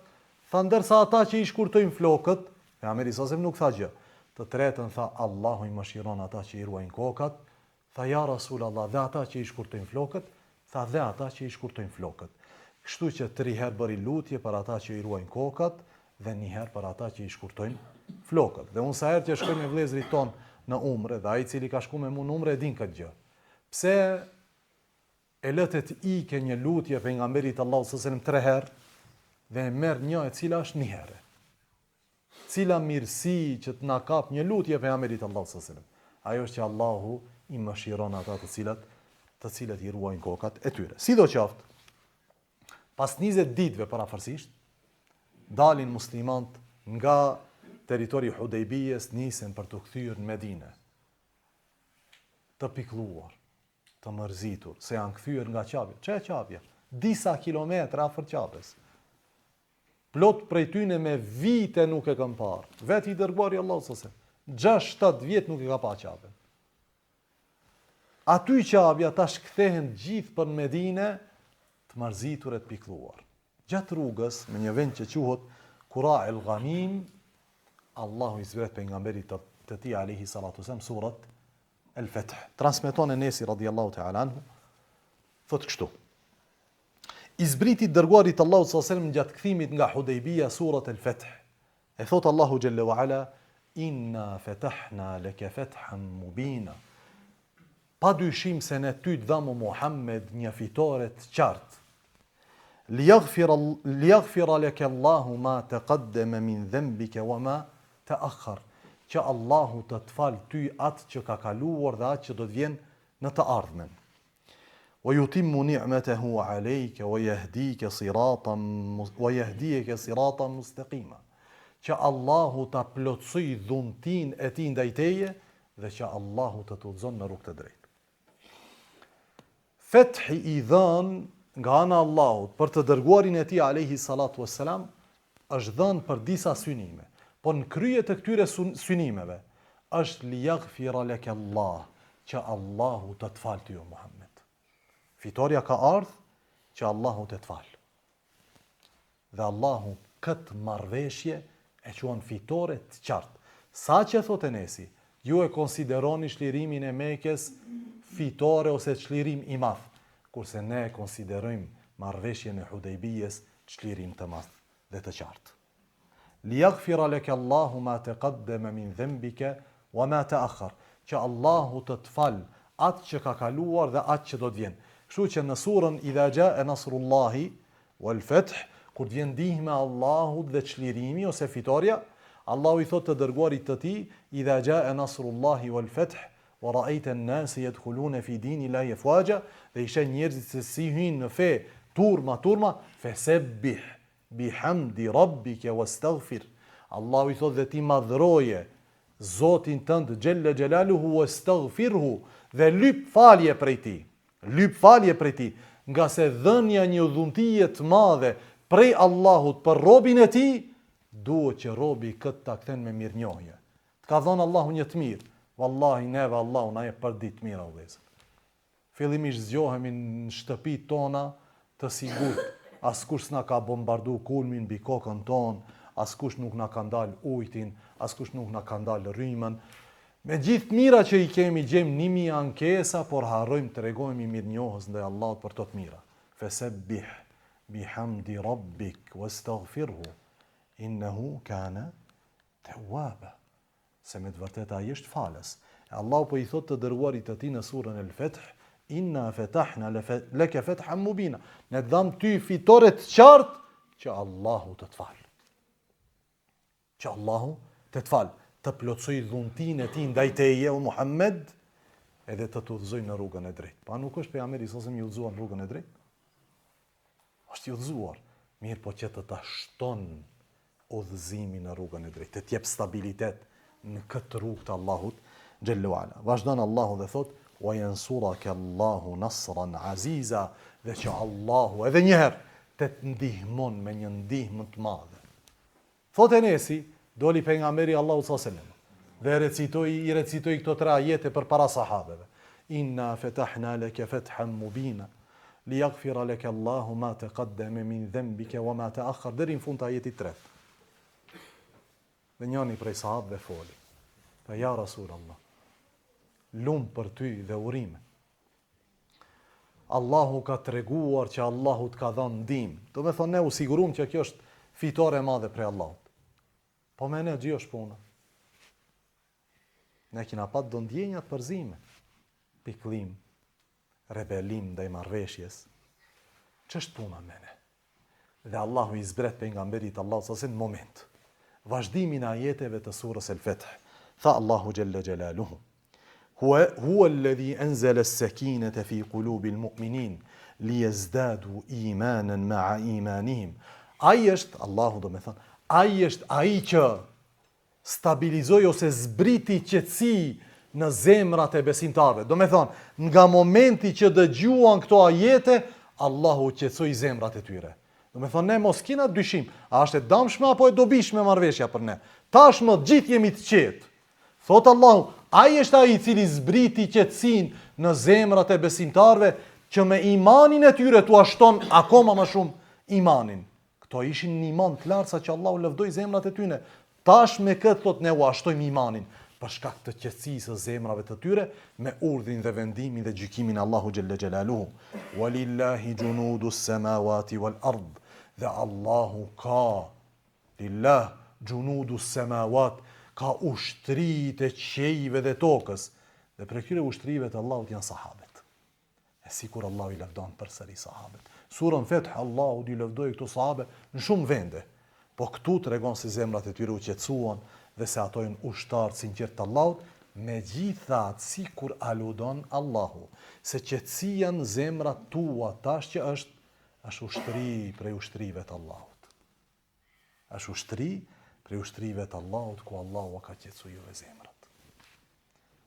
tha ndërsa ata që i shkurtojnë flokët, pejgamberi sallallahu alaihi wasallam nuk tha gjë. Të tretën tha Allahu i mëshiron ata që i ruajnë kokat, tha ja Rasul Allah, dhe ata që i shkurtojnë flokët, tha dhe ata që i shkurtojnë flokët. Kështu që 3 herë bëri lutje për ata që i ruajnë kokat dhe 1 herë për ata që i shkurtojnë flokët. Dhe unë sa herë që shkoj me vëllezërit ton në umre, dhe ai i cili ka shkuar me mua në umre e din këtë gjë. Pse e lëtet ike një lutje pejgamberit Allahu sallallahu alaihi wasallam 3 herë dhe e merr një e cila është 1 herë. Cila mirësi që të na kap një lutje pejgamberit Allahu sallallahu alaihi wasallam. Ajo është që Allahu i mëshiron ata të cilët i ruajnë kokat e tyre. Sidoqoftë, pas 20 ditëve parafërsisht, dalin muslimanët nga territori i Hudejbijës, nisen për të kthyer në Medinë. Të pikëlluar, të mërzitur, se janë kthyer nga Qafja. Çe Qafja? Disa kilometra afër Qafës. Plot prej tyne me vite nuk e kanë parë. Vetë i dërguari Allahu sallallahu alaihi wasallam 6-7 vjet nuk e ka pa Qafën. Aty Qafja tash kthehen gjithë për Medinë, të marzitur e të pikëlluar. Gjatë rrugës, me një vend që quhet Qura el-Ghamim, Allahu i zbret pejgamberit të tij alayhi salatu wasallam surat El-Fath. Transmeton Enesi radhiyallahu ta'ala anhu, thotë kështu: I zbriti dërguarit Allahu sallallahu alaihi wasallam gjatë kthimit nga Hudejbija surat El-Fath. E thotë Allahu xhalla wa ala: Inna fatahna laka fathan mubina. Pa dyshim se ne ty të dhamu Muhammed një fitore të qartë. Liyaghfira laka Allahu ma taqaddama min dhanbika wa ma ta'akhkhar. Që Allahu të të falë ty atë që ka kaluar dhe atë që do të vjen në të ardhmen. Wa yutimmu ni'matahu 'alayka wa yahdika siratan mustaqima. Që Allahu ta plotësoj dhuntin e tij ndaj teje dhe që Allahu të udhëzon në rrugë të drejtë. Fethi i dhënë nga ana Allahut për të dërguarin e tij alayhi salatu wassalam është dhënë për disa synime. Po në krye të këtyre synimeve është liyaghfira laka Allah, që Allahu të të falë ty o Muhammed. Fitoria ka ardhur që Allahu të të falë. Dhe Allahu këtë marrëveshje e quan fitore të qartë. Sa që thot Enesi, ju e konsideroni çlirimin e Mekës fitore ose çlirim i madh, kurse ne e konsiderojmë marrëveshjen e Hudejbijës çlirim të madh dhe të qartë. Liyaghfira laka Allahu ma taqaddama min dhanbika wa ma ta'akhkhar. Që Allahu të të falë atë që ka kaluar dhe atë që do të vjen. Kështu që në surën Idha jaa nasrullahi wal fath, kur të vjen ndihma e Allahut dhe çlirimi ose fitoria, Allahu i thotë të dërguarit të tij: Idha jaa nasrullahi wal fath wa ra'aita an-nasa yadkhuluna fi dinillahi afwaja. Dhe ishe njerëzit se si hyjnë në fe turma, fasabbih bihamdi rabbika wastaghfir. Allahu i thotë dhe ti madhroje Zotin tënd xhella xhelaluhu wastaghfirhu, dhe lyp falje prej tij. Lyp falje prej tij, nga se dhënia një udhëtie të madhe prej Allahut për robin e tij, duhet që robi këtë ta kthen me mirënjohje. Të ka dhënë Allahu një të mirë, wallahi neve Allahu na jep për ditë mira vëllezër. Fillimisht zgjohemi në shtëpitë tona të sigurt, askush s'na ka bombardu kulmin mbi kokën tonë, askush nuk na ka ndal ujtin, askush nuk na ka ndal rrymën. Me gjithë mira që i kemi, gjem 1000 ankesa, por harrojmë të regojmë i mirë njohës ndaj Allahut për tot mira. Fesebbih bihamdi rabbik wastaghfirhu innehu kana tawwaba. Se me të vërtetë ai është falës. Allahu po i thotë të dërguarit të tij në surën El-Fath, inna fatahna laka fathan mubina. Ne dham ty fitore të qartë që Allahu të të falë. Që Allahu të të falë, të plotësoj dhuntin e tij ndaj teje o Muhammed, edhe të të udhëzoj në rrugën e drejtë. Pa nuk është pejgamberi sasem i udhëzuar në rrugën e drejtë. Është i udhëzuar, mirë po që të shton udhëzimin në rrugën e drejtë, të jep stabilitet në këtë rrugë të Allahut xhallahu ala. Vazhdon Allahu dhe thot: "Wa yansuraka Allahu nasran aziza", dhe që Allahu edhe një herë të ndihmon me një ndihmë të madhe. Thot Enesi, doli pejgamberi Allahu sallallahu alaihi wasallam dhe i recitoi këto 3 ajete përpara sahabeve. Inna fatahna laka fathan mubina liyaghfira laka Allahu ma taqaddama min dhanbika wa ma ta'akhkhar, deri në fund të ajetit 3. Dhe njëri prej sahabëve foli. Tha ja Rasulullah, lum për ty dhe urime. Allahu ka treguar që Allahu të ka dhënë ndihmë. Do me thonë ne u sigurum që kjo është fitore e madhe prej Allahut. Po me ne gjë është puna. Ne kina pat do ndjenjat përzime. Piklim, rebelim ndaj marrëveshjes. Ç'është puna me ne? Dhe Allahu i zbret pejgamberit Allahu sa në moment. Vazhdimin e ajeteve të surës El-Fath. Tha Allahu Jalla Jalaluhu: "Huwa alladhi anzala as-sakinata fi qulubi al-mu'minin liyazdadu imanan ma'a imanihim." Ai është Allahu, do me thënë, ai është ai që stabilizoi ose zbriti qetësi në zemrat e besimtarëve. Do me thonë, nga momenti që dëgjuan këto ajete, Allahu qetësoi zemrat e tyre. Do me thonë, ne mos kina dyshim, a është e damshme apo e dobishme marrëveshja për ne. Tashmë gjithë jemi të qetë. Thotë Allahu, ai është ai i cili zbriti qetësinë në zemrat e besimtarëve, që me imanin e tyre tu ashton akoma më shumë imanin. Këto ishin një iman të lartë sa që Allahu lëvdoi zemrat e tyre. Tash me këtë thot ne u ashtojmë imanin për shkak të qetësisë së zemrave të tyre me urdhin dhe vendimin dhe gjykimin e Allahu xhalla xhelaluhu. Walillahi junudus samawati wal ard. Dhe Allahu ka lillah junudus samawat, ka ushtrit e qiejve dhe tokës. Dhe për këtyre ushtrive të Allahut janë sahabët. E sikur Allahu i lëvdon përsëri sahabët. Surën Fath Allahu i lëvdoi këto sahabe në shumë vende. Po këtu tregon se zemrat e tyre u qetësuan dhe se ato janë ushtarë sinqert të Allahut, megjithatë sikur aludon Allahu, se qetësia në zemrat tua tash që është ushtri prej ushtrive të Allahut. Është ushtri prej ushtrive të Allahut ku Allahu ka qetësuar juve zemrat.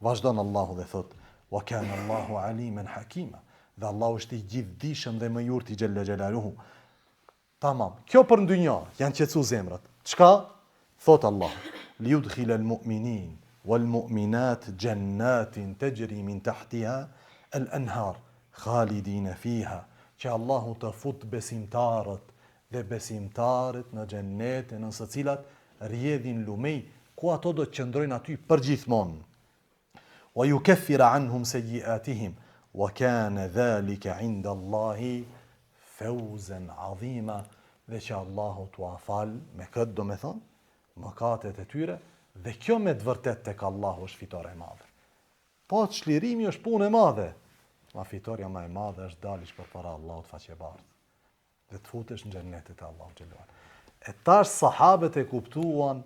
Vazhdon Allahu dhe thot: "Wa kana Allahu aliman hakima." Dhe Allahu është i gjithdijshëm dhe më i urtë i xhalla xhelaluhu. Tamam. Kjo për ndonjë janë qetësu zemrat. Çka? Thot Allah: "Liudkhila al-mu'minin wal-mu'minat jannatin tajri min tahtiha al-anhar khalidin fiha." Që Allahu të fut besimtarët dhe besimtarët në xhennete në së cilat rrjedhin lumej, ku ato do të qëndrojnë aty përgjithmonë. Wa yukaffira anhum sayyi'atihim wa kana dhalika 'inda Allahi fawzan 'azima. Dhe që Allahu t'u fal me këtë, do me thonë, mëkatet e tyre, dhe kjo me të vërtet tek Allahu është fitore e madhe. Po çlirimi është punë e madhe, ma fitoria më e madhe është dalish përpara Allahut faqebartë dhe të futesh në xhennetin e Allahut xhelal. E tash sahabët e kuptuan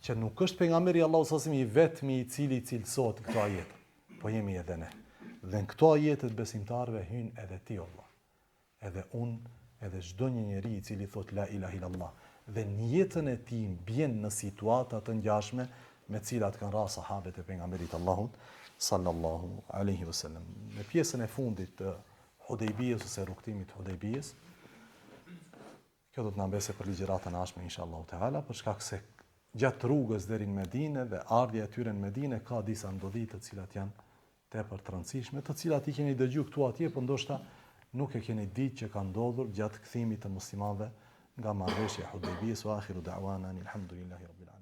që nuk është pejgamberi Allahu sallallahu alaihi wasallam i vetmi i cili cilësohet këto ajete, po jemi edhe ne. Dhe në këto ajete të besimtarëve hyn edhe ti Allah, edhe unë, edhe çdo një njeri i cili thot la ilaha illallah dhe në jetën e tij mbien në situata të ngjashme me cilat kanë ra sahabët e pejgamberit Allahut sallallahu alaihi wasallam. Në pjesën e fundit të Hudejbijës ose rrugtimit të Hudejbijës, kjo do të na mbese për ligjëratën e ardhshme inshallah taala, për shkak se gjatë rrugës deri në Medinë dhe ardhja e tyre në Medinë ka disa ndodhi të cilat janë tepër të rëndësishme, të cilat i keni dëgjuar këtu atje, por ndoshta nuk e keni ditë që ka ndodhur gjatë kthimit të muslimanëve nga marrëveshja e Hudejbijës. Wa akhiru da'wana alhamdulillahi rabbil alamin.